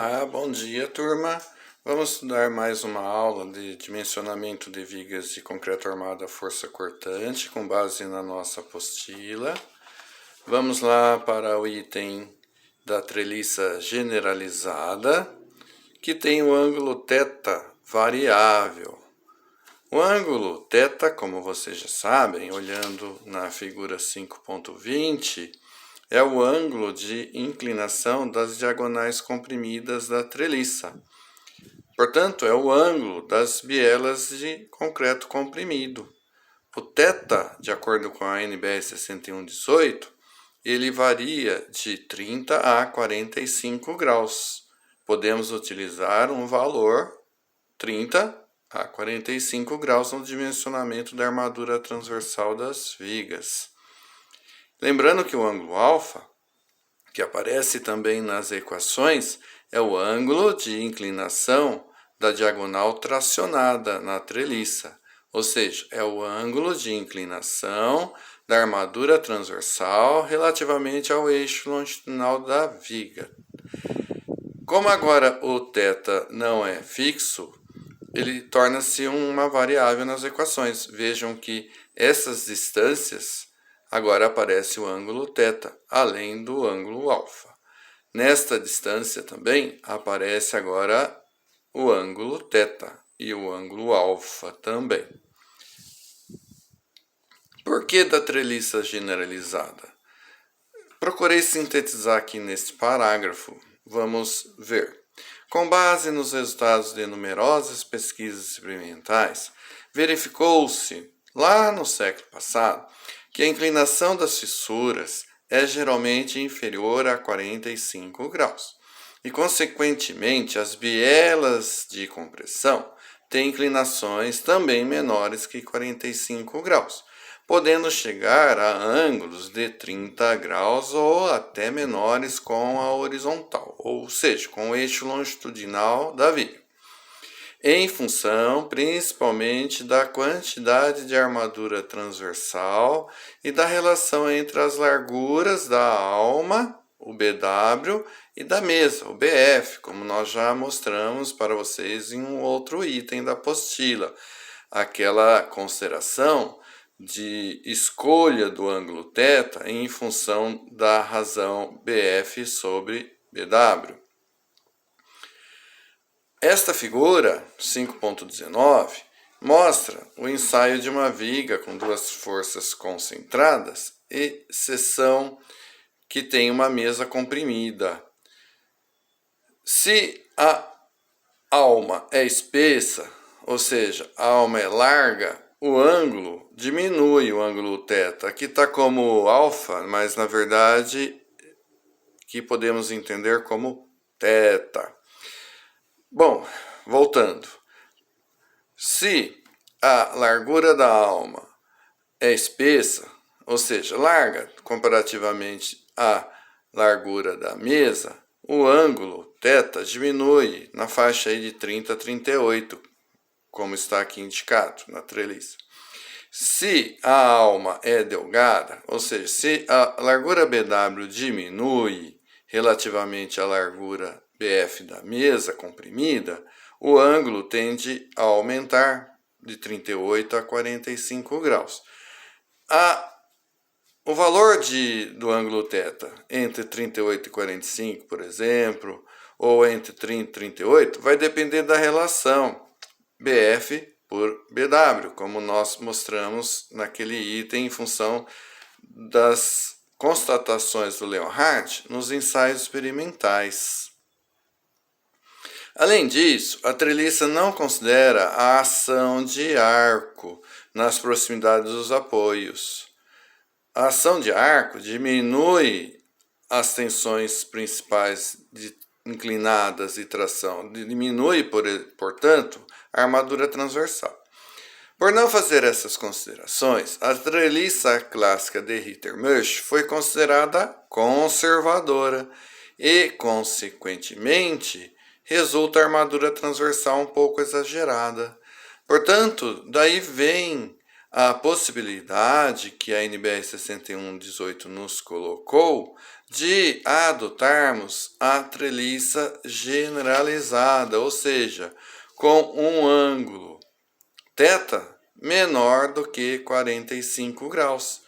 Olá, bom dia, turma. Vamos estudar mais uma aula de dimensionamento de vigas de concreto armado à força cortante com base na nossa apostila. Vamos lá para o item da treliça generalizada, que tem o ângulo θ variável. O ângulo θ, como vocês já sabem, olhando na figura 5.20, é o ângulo de inclinação das diagonais comprimidas da treliça. Portanto, é o ângulo das bielas de concreto comprimido. O θ, de acordo com a NBR 6118, ele varia de 30 a 45 graus. Podemos utilizar um valor 30 a 45 graus no dimensionamento da armadura transversal das vigas. Lembrando que o ângulo alfa, que aparece também nas equações, é o ângulo de inclinação da diagonal tracionada na treliça, ou seja, é o ângulo de inclinação da armadura transversal relativamente ao eixo longitudinal da viga. Como agora o θ não é fixo, ele torna-se uma variável nas equações. Vejam que essas distâncias agora aparece o ângulo θ, além do ângulo alfa. Nesta distância também aparece agora o ângulo θ e o ângulo alfa também. Por que da treliça generalizada? Procurei sintetizar aqui neste parágrafo. Vamos ver. Com base nos resultados de numerosas pesquisas experimentais, verificou-se, lá no século passado, que a inclinação das fissuras é geralmente inferior a 45 graus. E, consequentemente, as bielas de compressão têm inclinações também menores que 45 graus, podendo chegar a ângulos de 30 graus ou até menores com a horizontal, ou seja, com o eixo longitudinal da viga, em função principalmente da quantidade de armadura transversal e da relação entre as larguras da alma, o BW, e da mesa, o BF, como nós já mostramos para vocês em um outro item da apostila, aquela consideração de escolha do ângulo θ em função da razão BF sobre BW. Esta figura 5.19 mostra o ensaio de uma viga com duas forças concentradas e seção que tem uma mesa comprimida. Se a alma é espessa, ou seja, a alma é larga, o ângulo diminui, o ângulo θ. Aqui está como alfa, mas na verdade que podemos entender como θ. Bom, voltando. Se a largura da alma é espessa, ou seja, larga comparativamente à largura da mesa, o ângulo θ diminui na faixa aí de 30 a 38, como está aqui indicado na treliça. Se a alma é delgada, ou seja, se a largura BW diminui relativamente à largura BF da mesa comprimida, o ângulo tende a aumentar de 38 a 45 graus. O valor do ângulo θ entre 38 e 45, por exemplo, ou entre 30 e 38, vai depender da relação BF por BW, como nós mostramos naquele item em função das constatações do Leonhardt nos ensaios experimentais. Além disso, a treliça não considera a ação de arco nas proximidades dos apoios. A ação de arco diminui as tensões principais inclinadas e tração, diminui, portanto, a armadura transversal. Por não fazer essas considerações, a treliça clássica de Ritter-Mesh foi considerada conservadora e, consequentemente, resulta a armadura transversal um pouco exagerada. Portanto, daí vem a possibilidade que a NBR 6118 nos colocou de adotarmos a treliça generalizada, ou seja, com um ângulo θ menor do que 45 graus.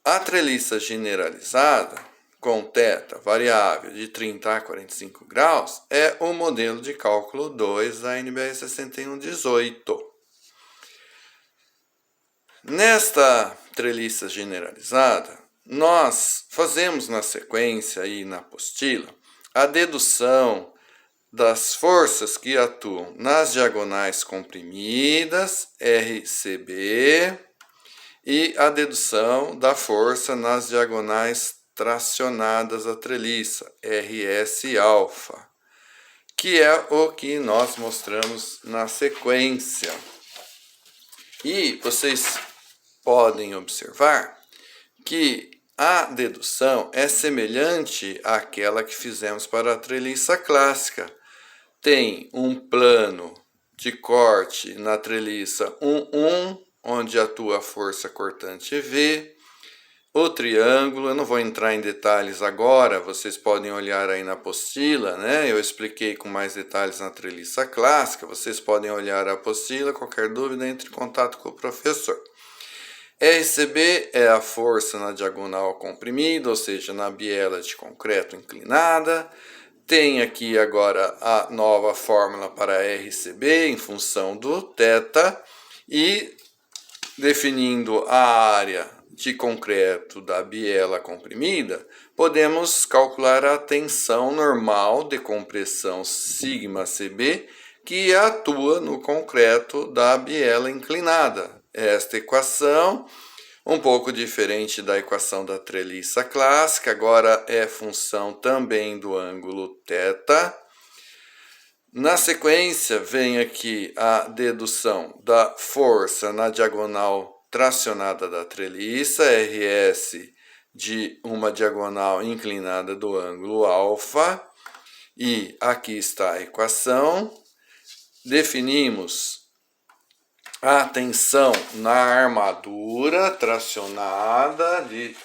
A treliça generalizada, com θ variável de 30 a 45 graus, é o modelo de cálculo 2 da NBR 6118. Nesta treliça generalizada, nós fazemos na sequência e na apostila a dedução das forças que atuam nas diagonais comprimidas, RCB, e a dedução da força nas diagonais tracionadas à treliça, RS-alfa, que é o que nós mostramos na sequência. E vocês podem observar que a dedução é semelhante àquela que fizemos para a treliça clássica. Tem um plano de corte na treliça 1,1, onde atua a força cortante V. O triângulo, eu não vou entrar em detalhes agora, vocês podem olhar aí na apostila, né? Eu expliquei com mais detalhes na treliça clássica, vocês podem olhar a apostila, qualquer dúvida, entre em contato com o professor. RCB é a força na diagonal comprimida, ou seja, na biela de concreto inclinada. Tem aqui agora a nova fórmula para RCB em função do θ e definindo a área de concreto da biela comprimida, podemos calcular a tensão normal de compressão σCB que atua no concreto da biela inclinada. Esta equação, um pouco diferente da equação da treliça clássica, agora é função também do ângulo θ. Na sequência, vem aqui a dedução da força na diagonal tracionada da treliça, RS, de uma diagonal inclinada do ângulo alfa. E aqui está a equação. Definimos a tensão na armadura tracionada de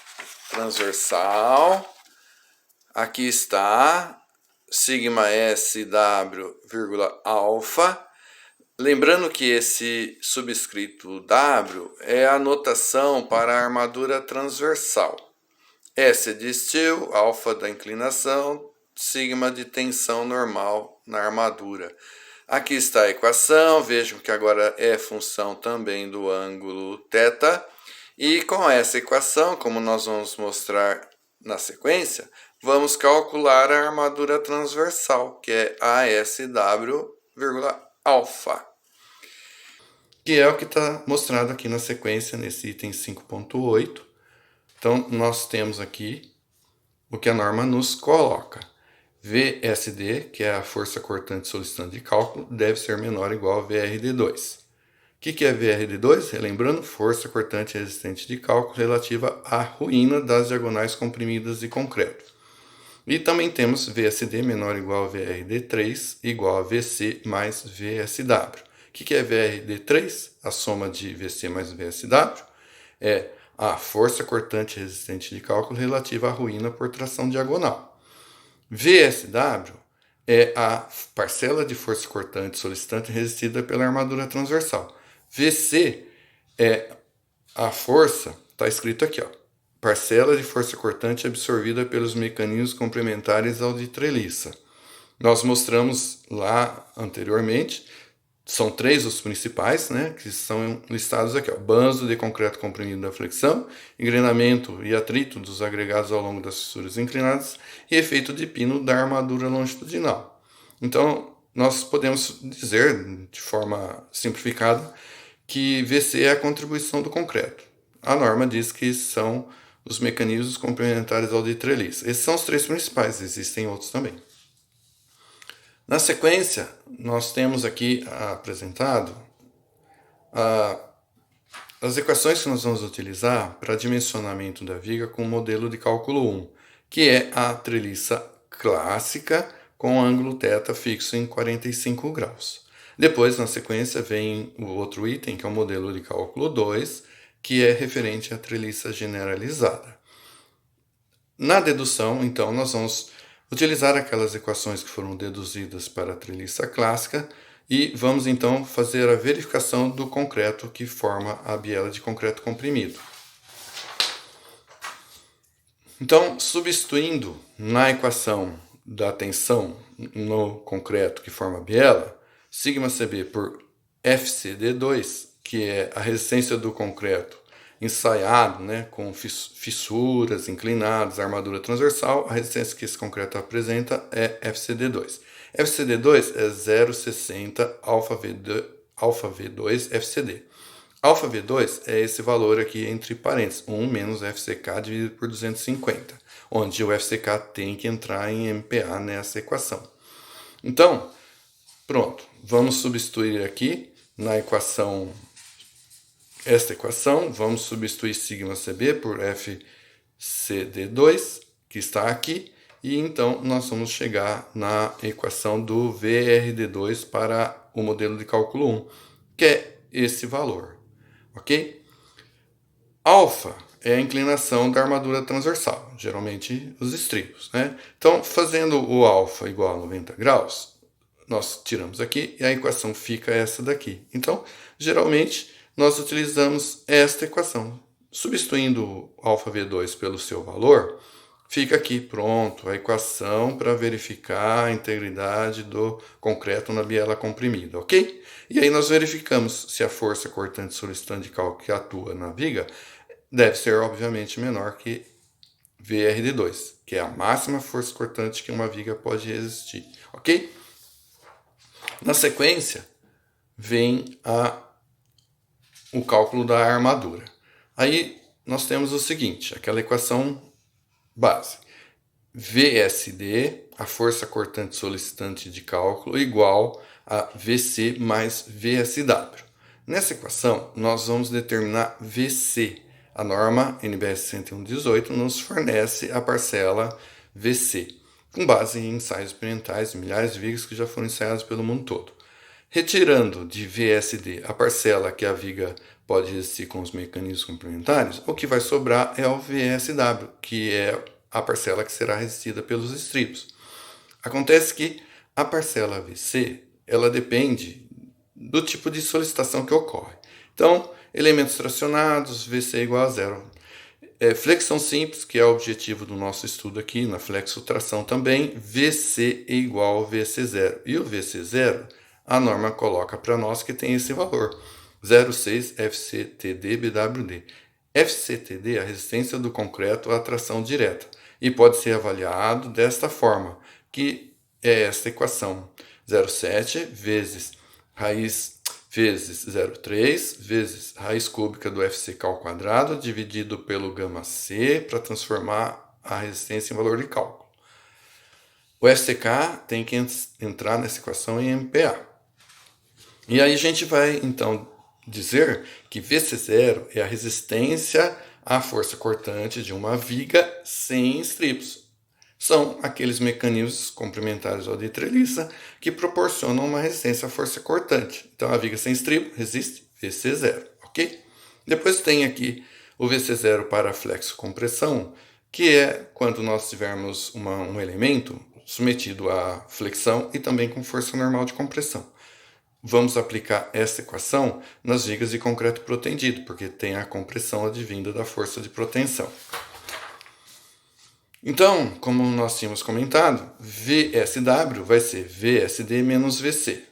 transversal. Aqui está sigma SW, alfa. Lembrando que esse subscrito W é a notação para a armadura transversal. S é de steel, alfa da inclinação, sigma de tensão normal na armadura. Aqui está a equação, vejam que agora é função também do ângulo θ. E com essa equação, como nós vamos mostrar na sequência, vamos calcular a armadura transversal, que é ASW, alfa. Que é o que está mostrado aqui na sequência, nesse item 5.8. Então, nós temos aqui o que a norma nos coloca. VSD, que é a força cortante solicitante de cálculo, deve ser menor ou igual a VRD2. O que é VRD2? Relembrando, força cortante resistente de cálculo relativa à ruína das diagonais comprimidas de concreto. E também temos VSD menor ou igual a VRD3 igual a VC mais VSW. O que é VRD3? A soma de VC mais VSW é a força cortante resistente de cálculo relativa à ruína por tração diagonal. VSW é a parcela de força cortante solicitante resistida pela armadura transversal. VC é a força, está escrito aqui, ó, parcela de força cortante absorvida pelos mecanismos complementares ao de treliça. Nós mostramos lá anteriormente, são três os principais, né, que são listados aqui, ó, banzo de concreto comprimido da flexão, engrenamento e atrito dos agregados ao longo das fissuras inclinadas e efeito de pino da armadura longitudinal. Então, nós podemos dizer, de forma simplificada, que VC é a contribuição do concreto. A norma diz que são os mecanismos complementares ao de treliça. Esses são os três principais, existem outros também. Na sequência, nós temos aqui apresentado as equações que nós vamos utilizar para dimensionamento da viga com o modelo de cálculo 1, que é a treliça clássica com ângulo θ fixo em 45 graus. Depois, na sequência, vem o outro item, que é o modelo de cálculo 2, que é referente à treliça generalizada. Na dedução, então, nós vamos utilizar aquelas equações que foram deduzidas para a treliça clássica e vamos, então, fazer a verificação do concreto que forma a biela de concreto comprimido. Então, substituindo na equação da tensão no concreto que forma a biela, σCB por FCD2, que é a resistência do concreto ensaiado, né, com fissuras, inclinadas, armadura transversal, a resistência que esse concreto apresenta é FCD2. FCD2 é 0,60 alfa V2 FCD. Alfa V2 é esse valor aqui entre parênteses, 1 menos FCK dividido por 250, onde o FCK tem que entrar em MPa nessa equação. Então, pronto, vamos substituir aqui na equação, esta equação, vamos substituir σCB por FCD2, que está aqui, e então nós vamos chegar na equação do VRD2 para o modelo de cálculo 1, que é esse valor. Ok? Alfa é a inclinação da armadura transversal, geralmente os estribos, né? Então, fazendo o alfa igual a 90 graus, nós tiramos aqui e a equação fica essa daqui. Então, geralmente, nós utilizamos esta equação. Substituindo o alfa V2 pelo seu valor, fica aqui, pronto, a equação para verificar a integridade do concreto na biela comprimida, ok? E aí nós verificamos se a força cortante solicitante de cálculo que atua na viga deve ser, obviamente, menor que VRD2, que é a máxima força cortante que uma viga pode resistir, ok? Na sequência, vem o cálculo da armadura. Aí nós temos o seguinte, aquela equação base. VSD, a força cortante solicitante de cálculo, igual a VC mais VSW. Nessa equação, nós vamos determinar VC. A norma NBS 101/18 nos fornece a parcela VC, com base em ensaios experimentais de milhares de vigas que já foram ensaiados pelo mundo todo. Retirando de VSD a parcela que a viga pode resistir com os mecanismos complementares, o que vai sobrar é o VSW, que é a parcela que será resistida pelos estribos. Acontece que a parcela VC, ela depende do tipo de solicitação que ocorre. Então, elementos tracionados, VC igual a zero. Flexão simples, que é o objetivo do nosso estudo aqui, na flexotração também, VC é igual ao VC0. E o VC0, a norma coloca para nós que tem esse valor, 0,6 FCTD BWD. FCTD é a resistência do concreto à tração direta e pode ser avaliado desta forma, que é esta equação, 0,7 vezes raiz vezes 0,3 vezes raiz cúbica do FCK ao quadrado dividido pelo gama C para transformar a resistência em valor de cálculo. O FCK tem que entrar nessa equação em MPa. E aí a gente vai, então, dizer que VC0 é a resistência à força cortante de uma viga sem estribos. São aqueles mecanismos complementares ao de treliça que proporcionam uma resistência à força cortante. Então, a viga sem estribo resiste VC0, ok? Depois tem aqui o VC0 para flexo-compressão, que é quando nós tivermos um elemento submetido à flexão e também com força normal de compressão. Vamos aplicar essa equação nas vigas de concreto protendido, porque tem a compressão advinda da força de proteção. Então, como nós tínhamos comentado, VSW vai ser VSD menos VC.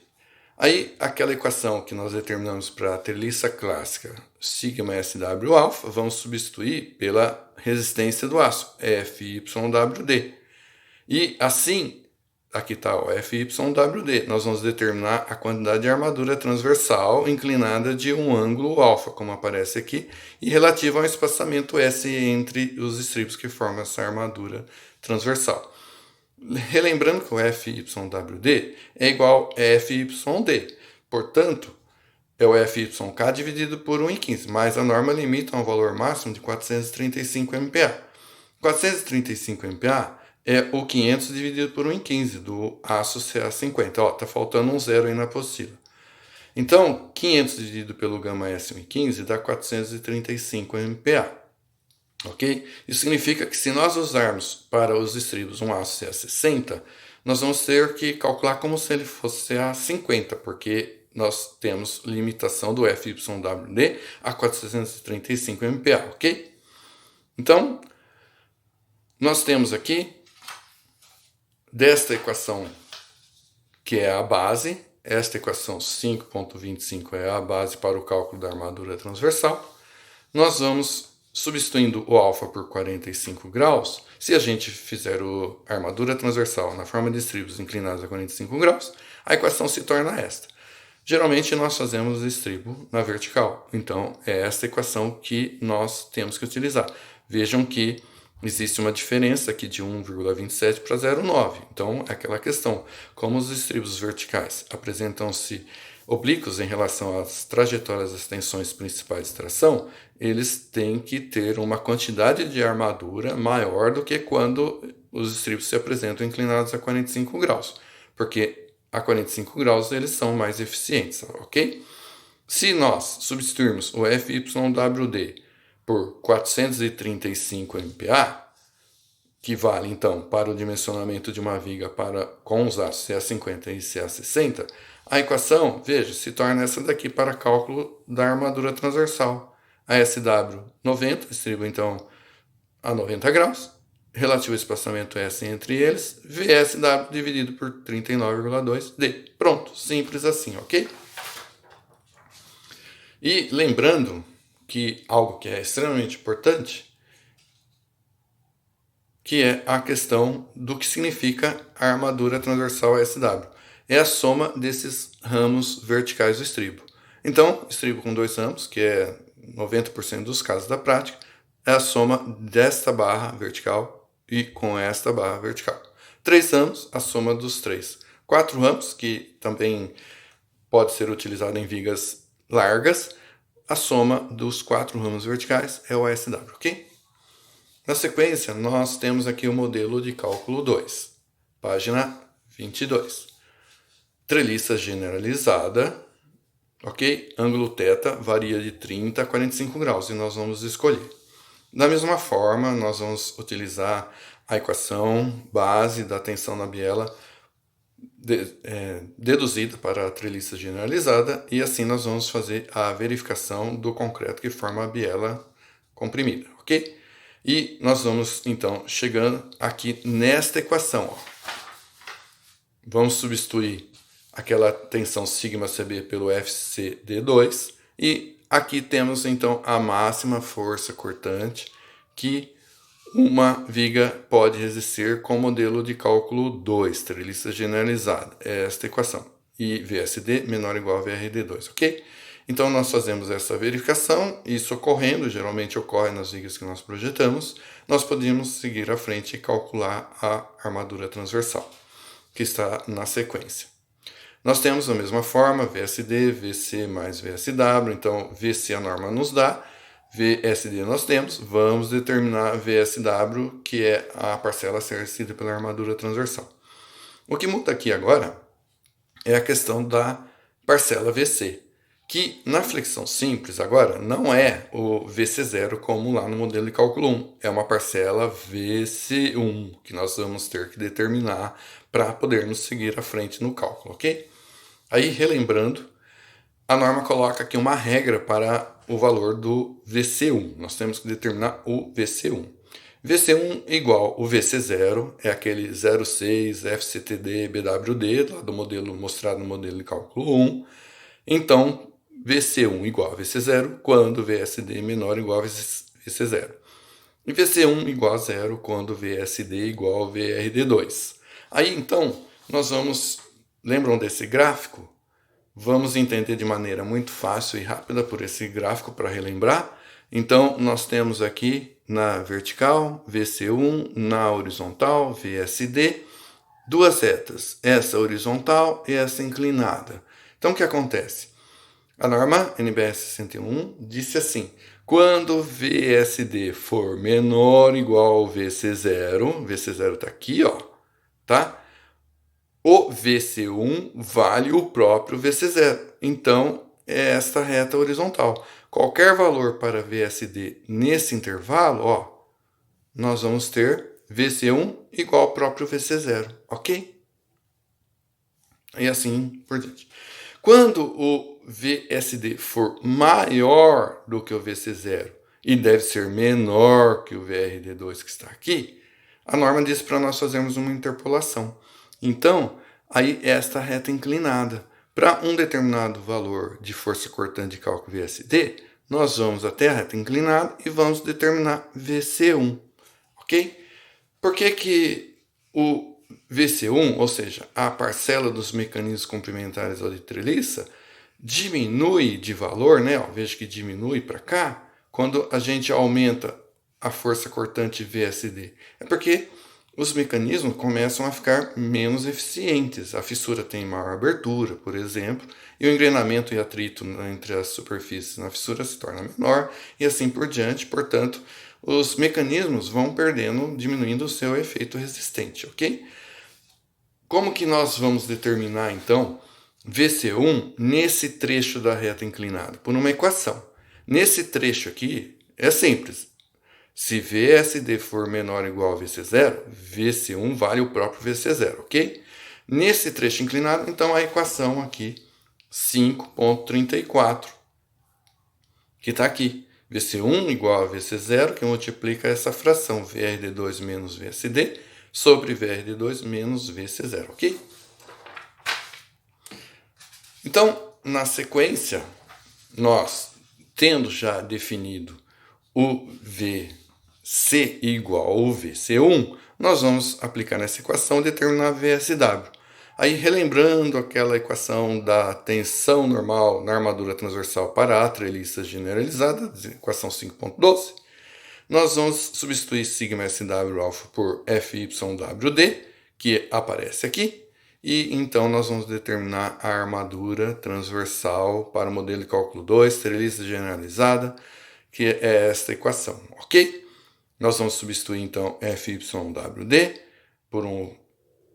Aí, aquela equação que nós determinamos para a treliça clássica, sigma SW alfa, vamos substituir pela resistência do aço, FYWD. E assim, aqui está o FYWD, nós vamos determinar a quantidade de armadura transversal inclinada de um ângulo alfa, como aparece aqui, e relativa ao espaçamento S entre os estribos que formam essa armadura transversal. Relembrando que o FYWD é igual a FYD, portanto, é o FYK dividido por 1/15, mas a norma limita a um valor máximo de 435 MPa. 435 MPa é o 500 dividido por 1/15 do aço CA50. Ó, tá faltando um zero aí na apostila. Então, 500 dividido pelo gama S115 dá 435 MPa. Ok? Isso significa que se nós usarmos para os estribos um aço CA60, nós vamos ter que calcular como se ele fosse CA50, porque nós temos limitação do FYWD a 435 MPa, ok? Então, nós temos aqui, desta equação, que é a base, esta equação 5.25 é a base para o cálculo da armadura transversal, nós vamos substituindo o alfa por 45 graus. Se a gente fizer a armadura transversal na forma de estribos inclinados a 45 graus, a equação se torna esta. Geralmente nós fazemos o estribo na vertical, então é esta equação que nós temos que utilizar. Vejam que existe uma diferença aqui de 1,27 para 0,9. Então é aquela questão, como os estribos verticais apresentam-se oblíquos em relação às trajetórias das tensões principais de tração, eles têm que ter uma quantidade de armadura maior do que quando os estribos se apresentam inclinados a 45 graus, porque a 45 graus eles são mais eficientes, ok? Se nós substituirmos o FYWD por 435 MPa, que vale então para o dimensionamento de uma viga com os aços CA50 e CA60, a equação, veja, se torna essa daqui para cálculo da armadura transversal. A SW 90, estribo então a 90 graus, relativo espaçamento S entre eles, VSW dividido por 39,2D. Pronto, simples assim, ok? E lembrando que algo que é extremamente importante, que é a questão do que significa a armadura transversal SW. É a soma desses ramos verticais do estribo. Então, estribo com dois ramos, que é 90% dos casos da prática, é a soma desta barra vertical e com esta barra vertical. 3 ramos, a soma dos 3. 4 ramos, que também pode ser utilizado em vigas largas, a soma dos 4 ramos verticais é o SW, ok? Na sequência, nós temos aqui o modelo de cálculo 2, página 22. Treliça generalizada, ok? Ângulo θ varia de 30 a 45 graus e nós vamos escolher. Da mesma forma, nós vamos utilizar a equação base da tensão na biela deduzida para a treliça generalizada e assim nós vamos fazer a verificação do concreto que forma a biela comprimida, ok? E nós vamos então chegando aqui nesta equação, ó. Vamos substituir aquela tensão σcb pelo FCD2 e aqui temos então a máxima força cortante que uma viga pode resistir com o modelo de cálculo 2, treliça generalizada, é esta equação, e VSD menor ou igual a VRD2, ok? Então nós fazemos essa verificação, isso ocorrendo, geralmente ocorre nas vigas que nós projetamos, nós podemos seguir à frente e calcular a armadura transversal, que está na sequência. Nós temos da mesma forma VSD, VC mais VSW, então VC a norma nos dá, VSD nós temos, vamos determinar VSW, que é a parcela a ser exercida pela armadura transversal. O que muda aqui agora é a questão da parcela VC, que na flexão simples agora não é o VC0 como lá no modelo de cálculo 1, é uma parcela VC1 que nós vamos ter que determinar para podermos seguir à frente no cálculo, ok? Aí, relembrando, a norma coloca aqui uma regra para o valor do VC1. Nós temos que determinar o VC1. VC1 igual o VC0, é aquele 0,6 FCTD BWD, lá do modelo mostrado no modelo de cálculo 1. Então, VC1 igual a VC0 quando VSD menor ou igual a VC0. E VC1 igual a 0 quando VSD igual a VRD2. Aí, então, nós vamos... Lembram desse gráfico? Vamos entender de maneira muito fácil e rápida por esse gráfico para relembrar. Então, nós temos aqui na vertical VC1, na horizontal VSD, duas retas, essa horizontal e essa inclinada. Então, o que acontece? A norma NBR 61 disse assim: quando VSD for menor ou igual ao VC0, VC0 está aqui, ó, tá? o VC1 vale o próprio VC0. Então, é esta reta horizontal. Qualquer valor para VSD nesse intervalo, ó, nós vamos ter VC1 igual ao próprio VC0, ok? E assim por diante. Quando o VSD for maior do que o VC0 e deve ser menor que o VRD2 que está aqui, a norma diz para nós fazermos uma interpolação. Então, aí esta reta inclinada. Para um determinado valor de força cortante de cálculo VSD, nós vamos até a reta inclinada e vamos determinar VC1, ok? Por que o VC1, ou seja, a parcela dos mecanismos complementares ao de treliça, diminui de valor, né? Ó, veja que diminui para cá, quando a gente aumenta a força cortante VSD. É porque os mecanismos começam a ficar menos eficientes. A fissura tem maior abertura, por exemplo, e o engrenamento e atrito entre as superfícies na fissura se torna menor, e assim por diante. Portanto, os mecanismos vão perdendo, diminuindo o seu efeito resistente, ok? Como que nós vamos determinar, então, VC1 nesse trecho da reta inclinada? Por uma equação. Nesse trecho aqui, é simples. Se VSD for menor ou igual a VC0, VC1 vale o próprio VC0, ok? Nesse trecho inclinado, então, a equação aqui, 5.34, que está aqui. VC1 igual a VC0, que multiplica essa fração VRD2 menos VSD sobre VRD2 menos VC0, ok? Então, na sequência, nós, tendo já definido o VC igual ao VC1, nós vamos aplicar nessa equação e determinar VSW. Aí, relembrando aquela equação da tensão normal na armadura transversal para a treliça generalizada, equação 5.12, nós vamos substituir σSW alfa por FYWD, que aparece aqui, e então nós vamos determinar a armadura transversal para o modelo de cálculo 2, treliça generalizada, que é esta equação, ok? Nós vamos substituir então FYWD por um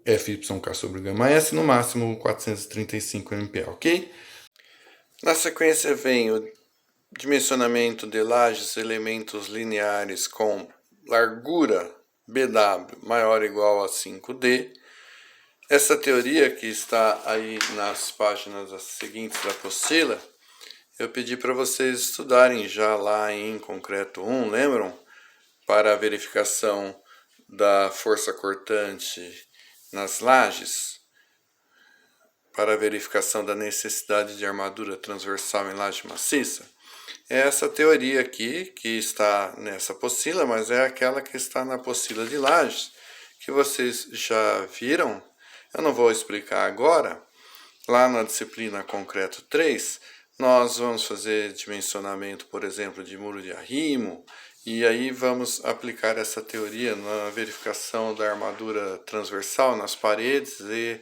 FYK sobre gama S, no máximo 435 MPa, ok? Na sequência vem o dimensionamento de lajes elementos lineares com largura BW maior ou igual a 5D. Essa teoria que está aí nas páginas seguintes da apostila, eu pedi para vocês estudarem já lá em concreto 1, lembram? Para a verificação da força cortante nas lajes, para a verificação da necessidade de armadura transversal em laje maciça. É essa teoria aqui que está nessa apostila, mas é aquela que está na apostila de lajes, que vocês já viram. Eu não vou explicar agora. Lá na disciplina concreto 3, nós vamos fazer dimensionamento, por exemplo, de muro de arrimo, e aí vamos aplicar essa teoria na verificação da armadura transversal nas paredes e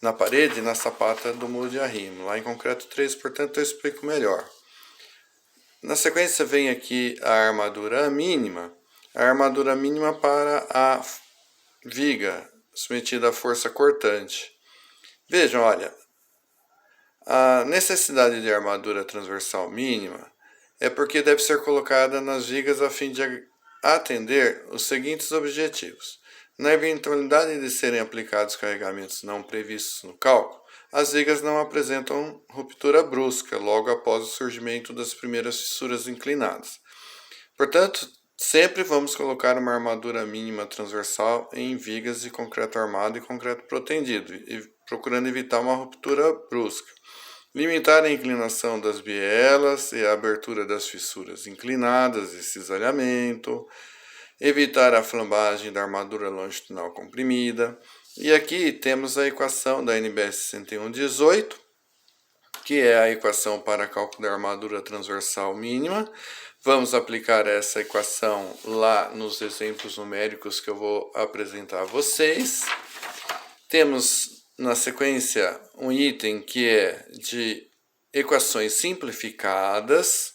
na parede e na sapata do muro de arrimo. Lá em concreto 3, portanto, eu explico melhor. Na sequência vem aqui a armadura mínima para a viga submetida à força cortante. Vejam, olha, a necessidade de armadura transversal mínima é porque deve ser colocada nas vigas a fim de atender os seguintes objetivos. Na eventualidade de serem aplicados carregamentos não previstos no cálculo, as vigas não apresentam ruptura brusca logo após o surgimento das primeiras fissuras inclinadas. Portanto, sempre vamos colocar uma armadura mínima transversal em vigas de concreto armado e concreto protendido, procurando evitar uma ruptura brusca. Limitar a inclinação das bielas e a abertura das fissuras inclinadas e cisalhamento. Evitar a flambagem da armadura longitudinal comprimida. E aqui temos a equação da NBS 6118, que é a equação para cálculo da armadura transversal mínima. Vamos aplicar essa equação lá nos exemplos numéricos que eu vou apresentar a vocês. Temos na sequência um item que é de equações simplificadas.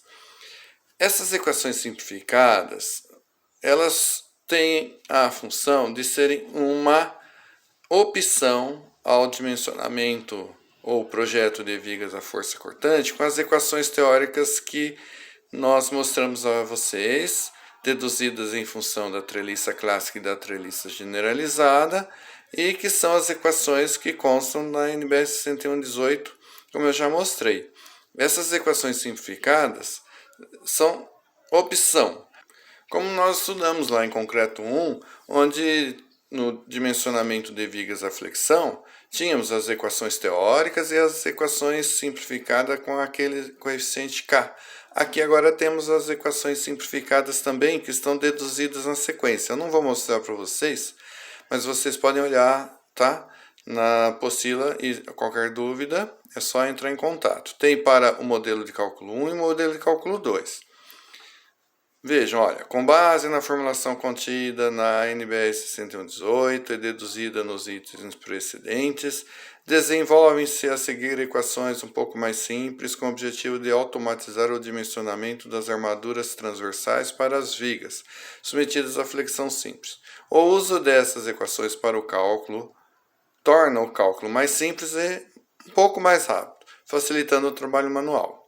Essas equações simplificadas, elas têm a função de serem uma opção ao dimensionamento ou projeto de vigas à força cortante com as equações teóricas que nós mostramos a vocês, deduzidas em função da treliça clássica e da treliça generalizada, e que são as equações que constam na NBR 6118, como eu já mostrei. Essas equações simplificadas são opção, como nós estudamos lá em concreto 1, onde no dimensionamento de vigas à flexão, tínhamos as equações teóricas e as equações simplificadas com aquele coeficiente K. Aqui agora temos as equações simplificadas também, que estão deduzidas na sequência. Eu não vou mostrar para vocês, mas vocês podem olhar, tá? Na apostila, e qualquer dúvida é só entrar em contato. Tem para o modelo de cálculo 1 e o modelo de cálculo 2. Vejam, olha, com base na formulação contida na NBR 6118 e deduzida nos itens precedentes, desenvolvem-se a seguir equações um pouco mais simples com o objetivo de automatizar o dimensionamento das armaduras transversais para as vigas, submetidas à flexão simples. O uso dessas equações para o cálculo torna o cálculo mais simples e um pouco mais rápido, facilitando o trabalho manual.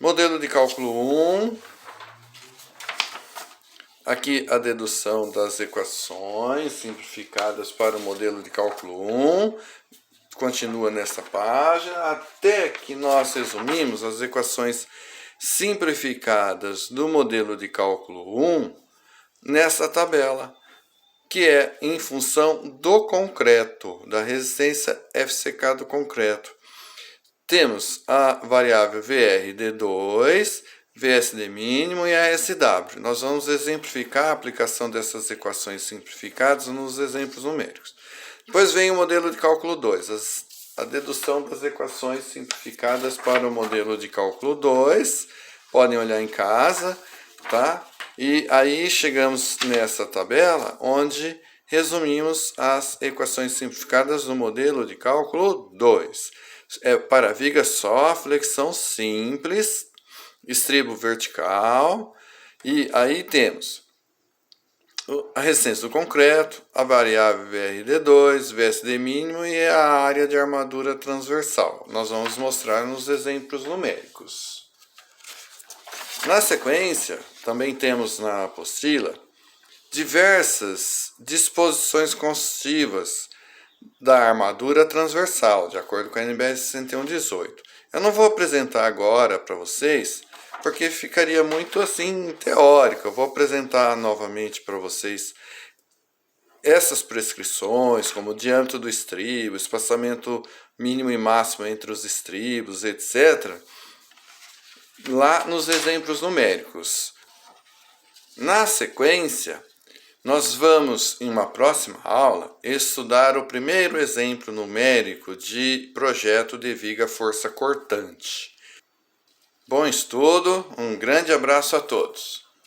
Modelo de cálculo 1, aqui a dedução das equações simplificadas para o modelo de cálculo 1, continua nessa página, até que nós resumimos as equações simplificadas do modelo de cálculo 1 nessa tabela, que é em função do concreto, da resistência FCK do concreto. Temos a variável VRD2, VSD mínimo e a SW. Nós vamos exemplificar a aplicação dessas equações simplificadas nos exemplos numéricos. Depois vem o modelo de cálculo 2, a dedução das equações simplificadas para o modelo de cálculo 2. Podem olhar em casa, tá? E aí chegamos nessa tabela onde resumimos as equações simplificadas do modelo de cálculo 2. Para viga só, flexão simples, estribo vertical, e aí temos a resistência do concreto, a variável VRD2, VSD mínimo e a área de armadura transversal. Nós vamos mostrar nos exemplos numéricos. Na sequência, também temos na apostila diversas disposições constitutivas da armadura transversal, de acordo com a NBR 6118. Eu não vou apresentar agora para vocês, porque ficaria muito assim teórico. Eu vou apresentar novamente para vocês essas prescrições, como o diâmetro do estribo, espaçamento mínimo e máximo entre os estribos, etc., lá nos exemplos numéricos. Na sequência, nós vamos, em uma próxima aula, estudar o primeiro exemplo numérico de projeto de viga força cortante. Bom estudo, um grande abraço a todos.